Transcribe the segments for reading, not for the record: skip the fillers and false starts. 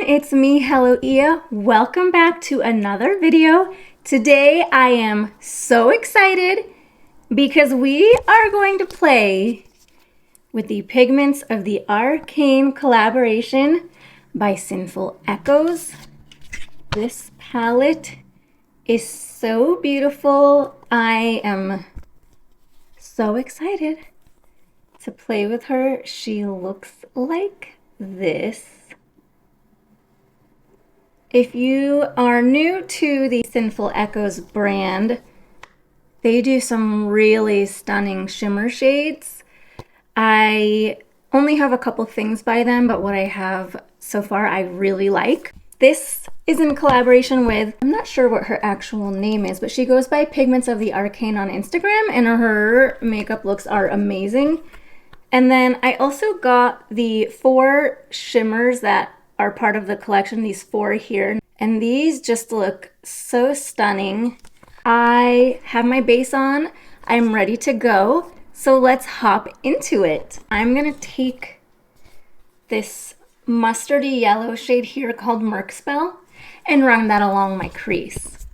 it's me, Hello Ia. Welcome back to another video. Today I am so excited because we are going to play with the Pigments of the Arcane collaboration by Sinful Echos. This palette is so beautiful. I am so excited to play with her. She looks like this. If you are new to the Sinful Echos brand, they do some really stunning shimmer shades. I only have a couple things by them, but what I have so far I really like. This is in collaboration with, I'm not sure what her actual name is, but she goes by Pigments of the Arcane on Instagram, and her makeup looks are amazing. And then I also got the 4 shimmers that are part of the collection, these 4 here, and these just look so stunning. I have my base on, I'm ready to go, so let's hop into it. I'm gonna take this mustardy yellow shade here called Merc Spell and run that along my crease.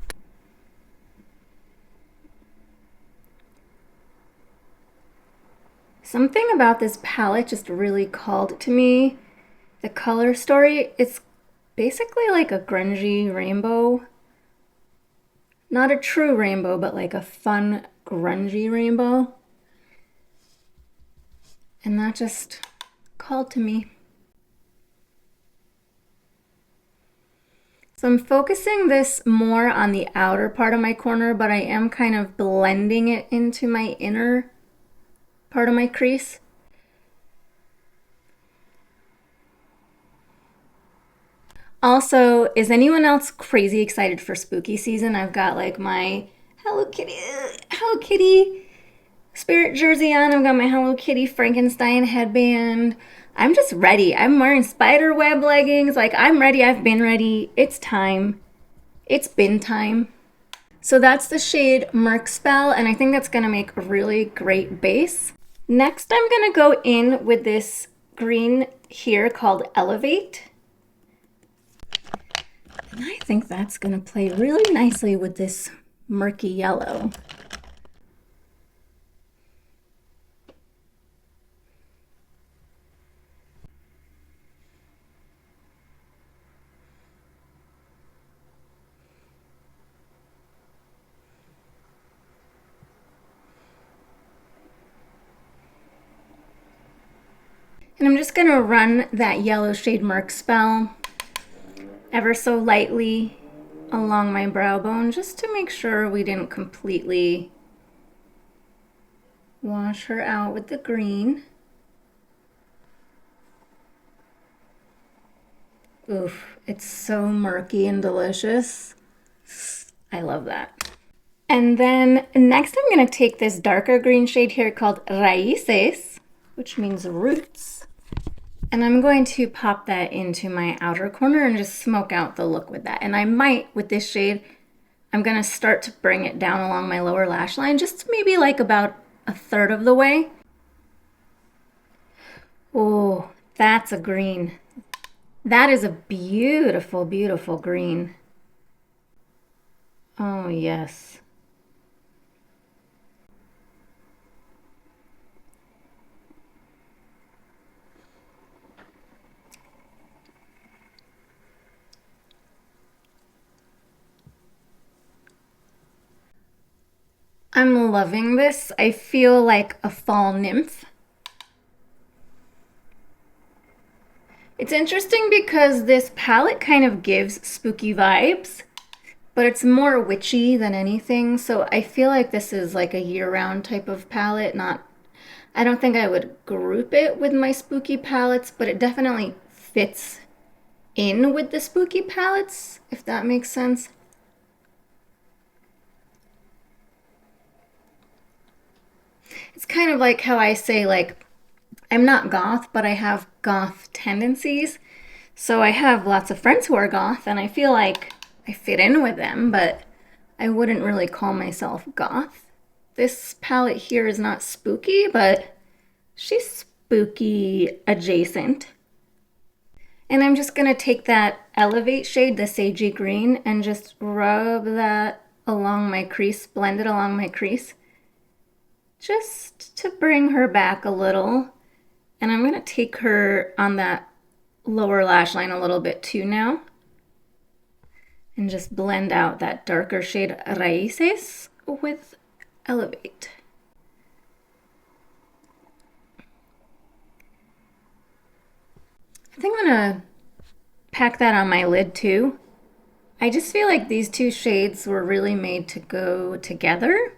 Something about this palette just really called to me. The color story, it's basically like a grungy rainbow. Not a true rainbow, but like a fun grungy rainbow. And that just called to me. So I'm focusing this more on the outer part of my corner, but I am kind of blending it into my inner part of my crease. Also, is anyone else crazy excited for spooky season? I've got like my Hello Kitty spirit jersey on. I've got my Hello Kitty Frankenstein headband. I'm just ready. I'm wearing spider web leggings. Like, I'm ready. I've been ready. It's time. It's been time. So that's the shade Merc Spell, and I think that's gonna make a really great base. Next, I'm gonna go in with this green here called Elevate. And I think that's gonna play really nicely with this murky yellow. And I'm just gonna run that yellow shade Merc Spell ever so lightly along my brow bone, just to make sure we didn't completely wash her out with the green. Oof, it's so murky and delicious. I love that. And then next I'm gonna take this darker green shade here called Raíces, which means roots. And I'm going to pop that into my outer corner and just smoke out the look with that. And I might, with this shade, I'm gonna start to bring it down along my lower lash line, just maybe like about 1/3 of the way. Oh, that's a green. That is a beautiful, beautiful green. Oh, yes. I'm loving this. I feel like a fall nymph. It's interesting because this palette kind of gives spooky vibes, but it's more witchy than anything. So I feel like this is like a year-round type of palette. I don't think I would group it with my spooky palettes, but it definitely fits in with the spooky palettes, if that makes sense. It's kind of like how I say, like, I'm not goth, but I have goth tendencies. So I have lots of friends who are goth, and I feel like I fit in with them, but I wouldn't really call myself goth. This palette here is not spooky, but she's spooky adjacent. And I'm just gonna take that Elevate shade, the Sagey Green, and just rub that along my crease, blend it along my crease, just to bring her back a little. And I'm going to take her on that lower lash line a little bit too now, and just blend out that darker shade Raíces with Elevate. I think I'm gonna pack that on my lid too. I just feel like these two shades were really made to go together,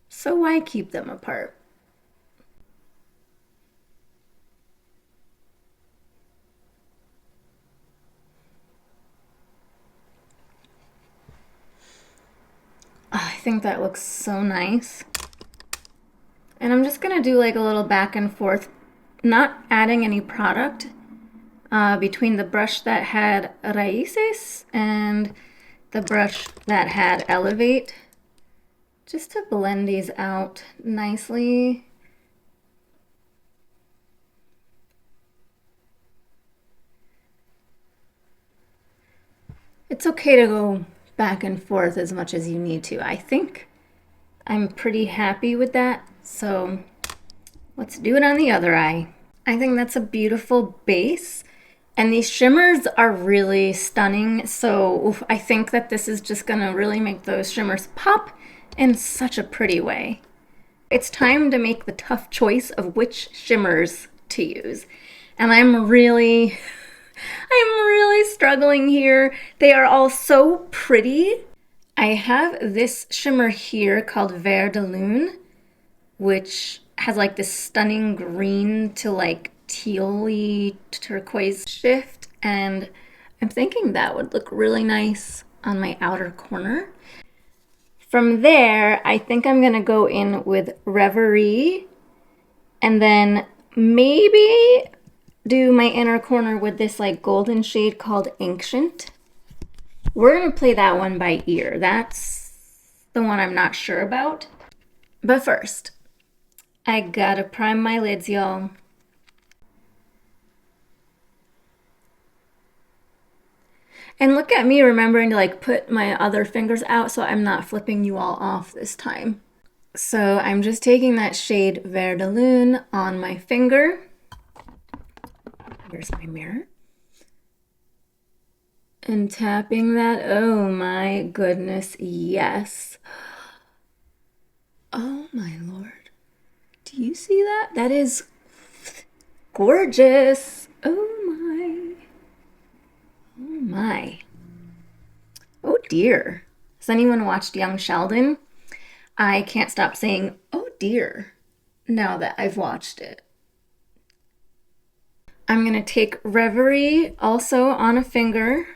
so why keep them apart? Oh, I think that looks so nice. And I'm just gonna do like a little back and forth, not adding any product between the brush that had Raíces and the brush that had Elevate, just to blend these out nicely. It's okay to go back and forth as much as you need to. I think I'm pretty happy with that, so let's do it on the other eye. I think that's a beautiful base, and these shimmers are really stunning, so I think that this is just gonna really make those shimmers pop in such a pretty way. It's time to make the tough choice of which shimmers to use, and I'm really struggling here. They are all so pretty. I have this shimmer here called Verdelune, which has like this stunning green to like tealy turquoise shift, and I'm thinking that would look really nice on my outer corner. From there, I think I'm gonna go in with Reverie, and then maybe do my inner corner with this like golden shade called Ancient. We're gonna play that one by ear. That's the one I'm not sure about. But first, I gotta prime my lids, y'all. And look at me remembering to like put my other fingers out so I'm not flipping you all off this time. So I'm just taking that shade Verdelune on my finger. Here's my mirror. And tapping that. Oh my goodness, yes. Oh my Lord. Do you see that? That is gorgeous. Oh my. Oh my. Oh dear. Has anyone watched Young Sheldon? I can't stop saying, oh dear, now that I've watched it. I'm gonna take Reverie also on a finger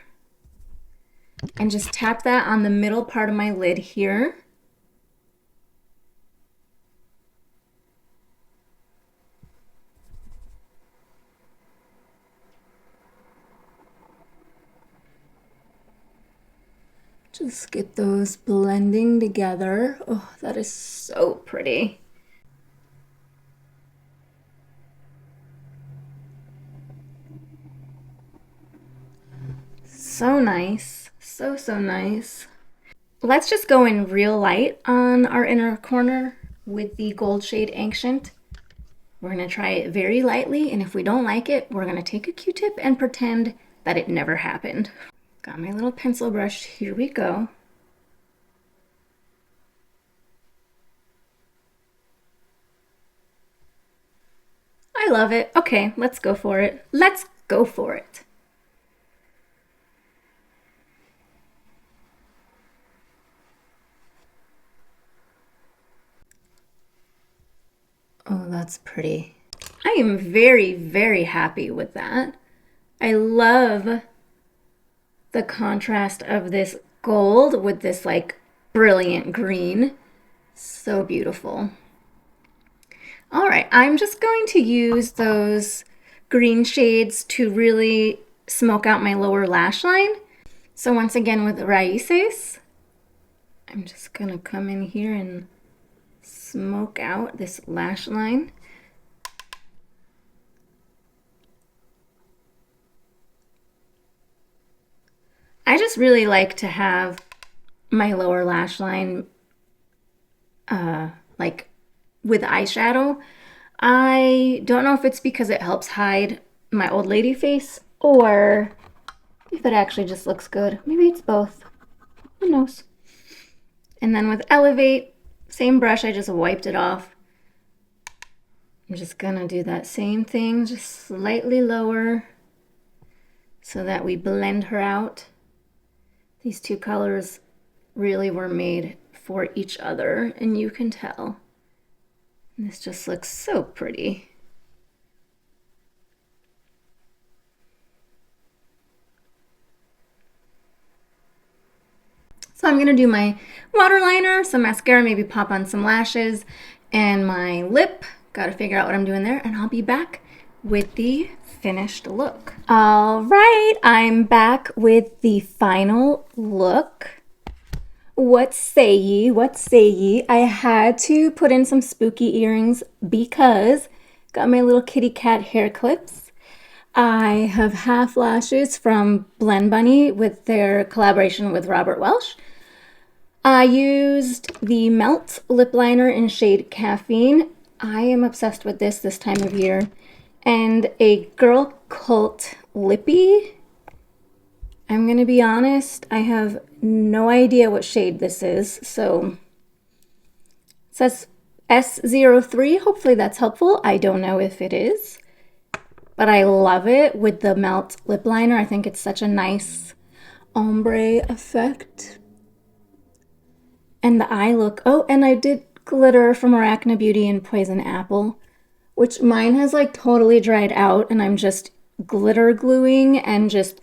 and just tap that on the middle part of my lid here. Just get those blending together. Oh, that is so pretty. So nice. So, so nice. Let's just go in real light on our inner corner with the gold shade Ancient. We're gonna try it very lightly, and if we don't like it, we're gonna take a Q-tip and pretend that it never happened. Got my little pencil brush, here we go. I love it. Okay, let's go for it. Let's go for it. Oh, that's pretty. I am very, very happy with that. I love the contrast of this gold with this like brilliant green. So beautiful. All right, I'm just going to use those green shades to really smoke out my lower lash line. So once again with Raíces, I'm just gonna come in here and smoke out this lash line. I just really like to have my lower lash line like with eyeshadow. I don't know if it's because it helps hide my old lady face or if it actually just looks good. Maybe it's both. Who knows? And then with Elevate, same brush, I just wiped it off. I'm just gonna do that same thing, just slightly lower so that we blend her out. These two colors really were made for each other, and you can tell. And this just looks so pretty. So I'm gonna do my waterliner, some mascara, maybe pop on some lashes, and my lip. Gotta figure out what I'm doing there, and I'll be back with the finished look. All right, I'm back with the final look. What say ye? What say ye? I had to put in some spooky earrings because got my little kitty cat hair clips. I have half lashes from Blendbunny with their collaboration with Robert Welsh. I used the Melt lip liner in shade Caffeine. I am obsessed with this time of year. And a Girl Cult lippy. I'm gonna be honest, I have no idea what shade this is, so it says S03. Hopefully that's helpful. I don't know if it is, but I love it with the Melt lip liner. I think it's such a nice ombre effect. And the eye look, oh, and I did glitter from Arachna Beauty and Poison Apple, which mine has like totally dried out, and I'm just glitter gluing and just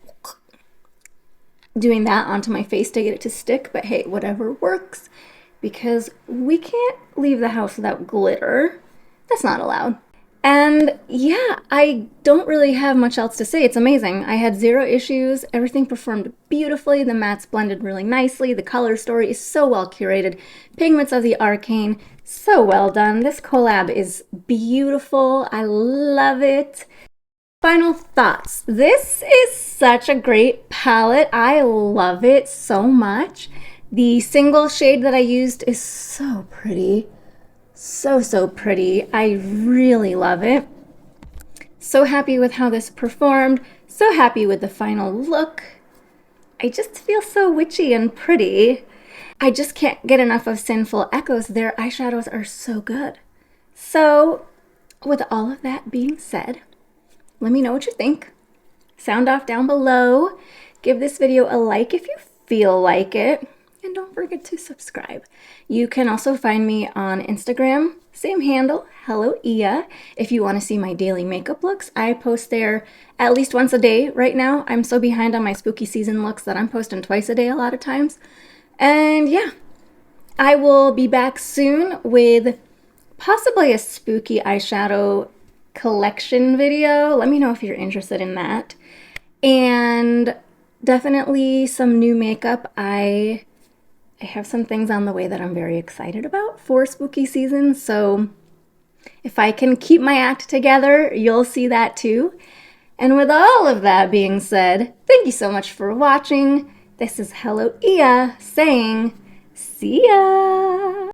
doing that onto my face to get it to stick. But hey, whatever works, because we can't leave the house without glitter. That's not allowed. And yeah, I don't really have much else to say. It's amazing. I had zero issues. Everything performed beautifully. The mattes blended really nicely. The color story is so well curated. Pigments of the Arcane, so well done. This collab is beautiful. I love it. Final thoughts. This is such a great palette. I love it so much. The single shade that I used is so pretty. So pretty. I really love it. So happy with how this performed. So happy with the final look. I just feel so witchy and pretty. I just can't get enough of Sinful Echos. Their eyeshadows are so good. So with all of that being said, let me know what you think. Sound off down below. Give this video a like if you feel like it. And don't forget to subscribe. You can also find me on Instagram, same handle, Hello Ia. If you want to see my daily makeup looks, I post there at least once a day right now. I'm so behind on my spooky season looks that I'm posting twice a day a lot of times. And yeah, I will be back soon with possibly a spooky eyeshadow collection video. Let me know if you're interested in that. And definitely some new makeup. I have some things on the way that I'm very excited about for spooky season, so if I can keep my act together, you'll see that too. And with all of that being said, thank you so much for watching. This is Hello Ia saying, see ya!